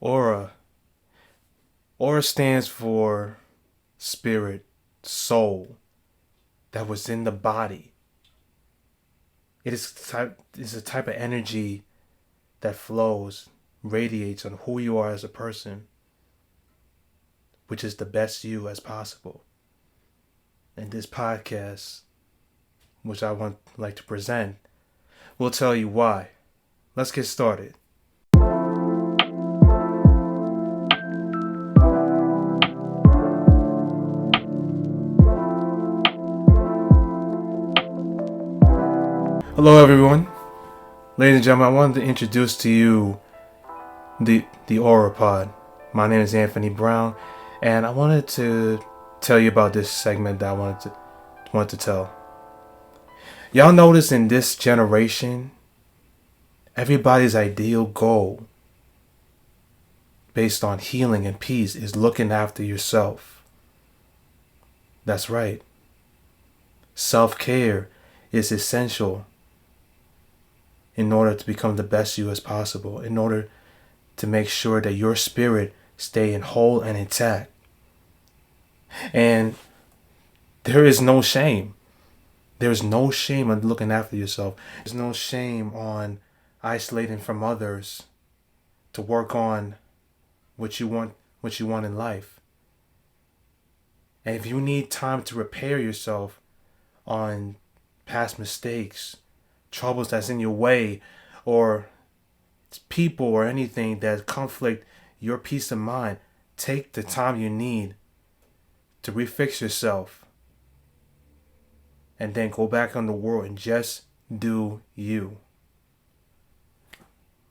Aura. Aura stands for spirit, soul that was in the body. It is a type of energy that flows, radiates on who you are as a person, which is the best you as possible. And this podcast, which I want like to present, will tell you why. Let's get started. Hello everyone. Ladies and gentlemen, I wanted to introduce to you the Aurapod. My name is Anfernne Browne, and I wanted to tell you about this segment that I wanted to tell. Y'all notice in this generation, everybody's ideal goal based on healing and peace is looking after yourself. That's right. Self-care is essential in order to become the best you as possible, in order to make sure that your spirit stay in whole and intact. And there is no shame. There's no shame on looking after yourself. There's no shame on isolating from others to work on what you want in life. And if you need time to repair yourself on past mistakes, troubles that's in your way, or people or anything that conflict your peace of mind, take the time you need to refix yourself and then go back on the world and just do you.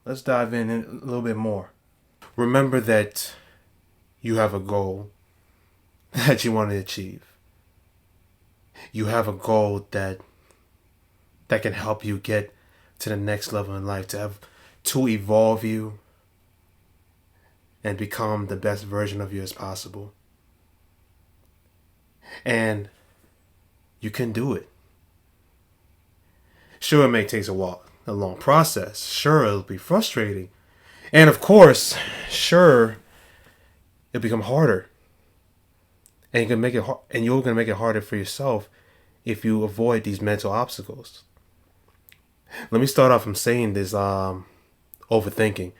Let's dive in a little bit more. Remember that you have a goal that you want to achieve. You have a goal that can help you get to the next level in life, to evolve you and become the best version of you as possible. And you can do it. Sure, it may take a long process. Sure, it'll be frustrating. And of course, sure, it'll become harder. And you're gonna make it harder for yourself if you avoid these mental obstacles. Let me start off from saying this, overthinking.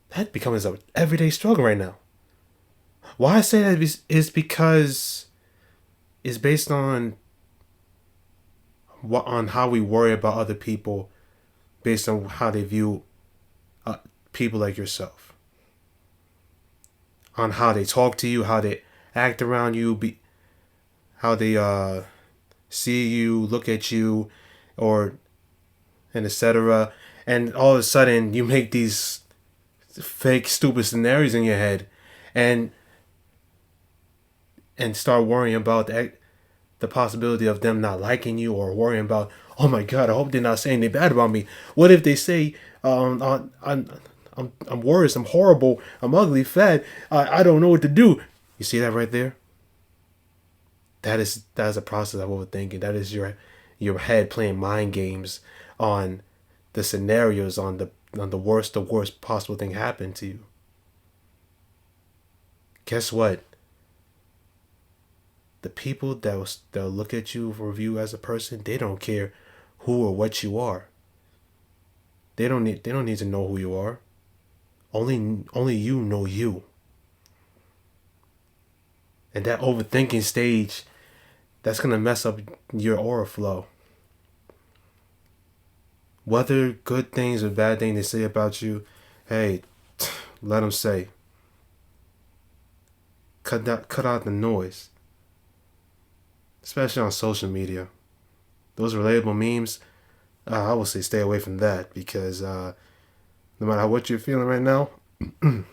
That becomes an everyday struggle right now. Why I say that is because it's based on how we worry about other people, based on how they view people like yourself, on how they talk to you, how they act around you, how they see you, look at you, and etc. And all of a sudden, you make these fake, stupid scenarios in your head, and start worrying about the possibility of them not liking you, or worrying about, oh my God, I hope they're not saying anything bad about me. What if they say, I'm worse, I'm horrible, I'm ugly, fat, I don't know what to do. You see that right there? That is a process of overthinking. That is your head playing mind games on the scenarios, on the worst possible thing happen to you. Guess what? The people that'll look at you for you as a person, they don't care who or what you are. They don't need to know who you are. Only you know you. And that overthinking stage, that's gonna mess up your aura flow. Whether good things or bad things they say about you, hey, let them say. Cut out the noise. Especially on social media. Those relatable memes, I would say stay away from that, because no matter what you're feeling right now,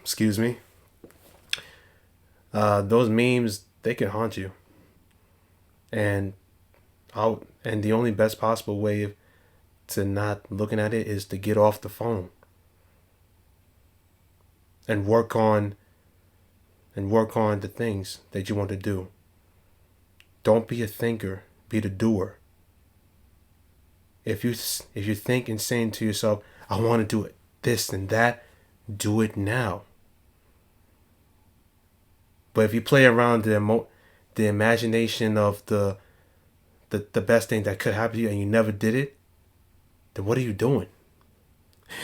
excuse me, those memes, they can haunt you. And the only best possible way to not looking at it is to get off the phone and work on the things that you want to do. Don't be a thinker, be the doer. If you think and saying to yourself, I want to do it, this and that, do it now. But if you play around the imagination of the best thing that could happen to you and you never did it, then what are you doing?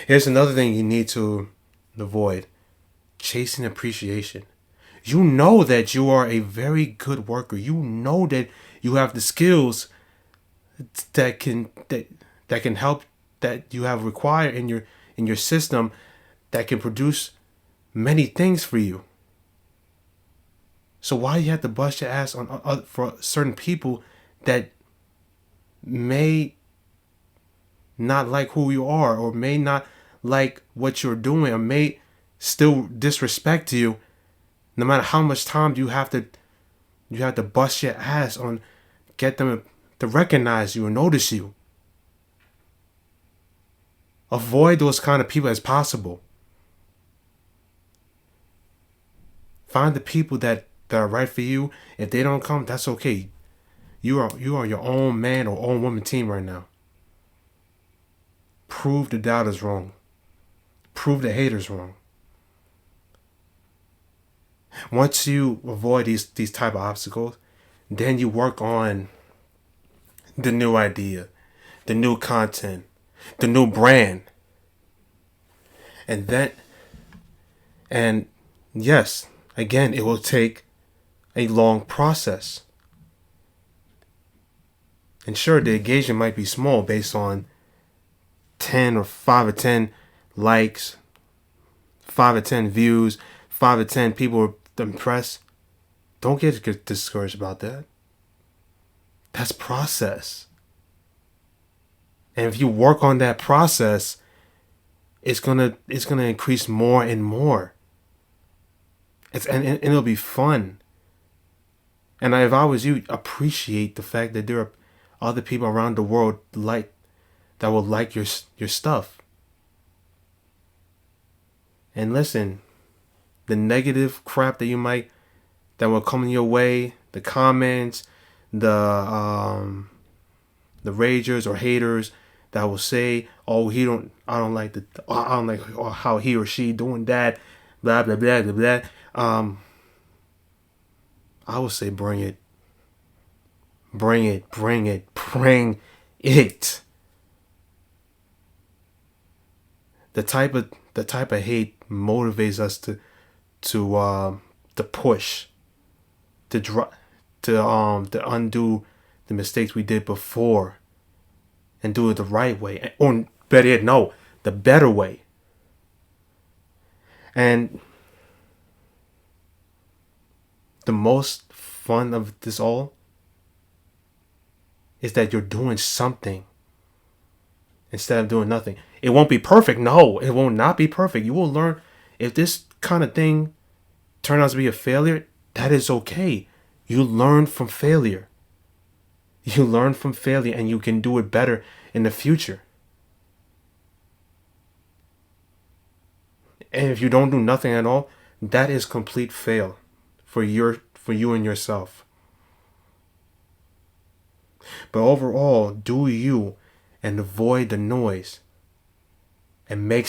Here's another thing you need to avoid: chasing appreciation. You know that you are a very good worker. You know that you have the skills that can help, that you have required in your system, that can produce many things for you. So why you have to bust your ass on for certain people that may not like who you are, or may not like what you're doing, or may still disrespect you? No matter how much time you have to bust your ass on, get them to recognize you and notice you. Avoid those kind of people as possible. Find the people that are right for you. If they don't come, that's okay. You are your own man or own woman team right now. Prove the doubters wrong. Prove the haters wrong. Once you avoid these type of obstacles, then you work on the new idea, the new content, the new brand. And yes, again, it will take a long process. And sure, the engagement might be small based on 10 or 5 or 10 likes, 5 or 10 views, 5 or 10 people are impressed. Don't get discouraged about that. That's process. And if you work on that process, it's gonna increase more and more. And it'll be fun. And if I was you, appreciate the fact that there are other people around the world that will like your stuff. And listen, the negative crap that will come your way, the comments, the ragers or haters that will say, "Oh, I don't like how he or she doing that, blah blah blah blah blah." I would say bring it. Bring it. Bring it. Bring it. The type of hate motivates us to push, to undo the mistakes we did before, and do it the right way, or better yet, no, the better way. And the most fun of this all is that you're doing something instead of doing nothing. It won't be perfect. No, it will not be perfect. You will learn. If this kind of thing turns out to be a failure, that is okay. You learn from failure. You learn from failure, and you can do it better in the future. And if you don't do nothing at all, that is complete fail for you and yourself. But overall, do you and avoid the noise, and make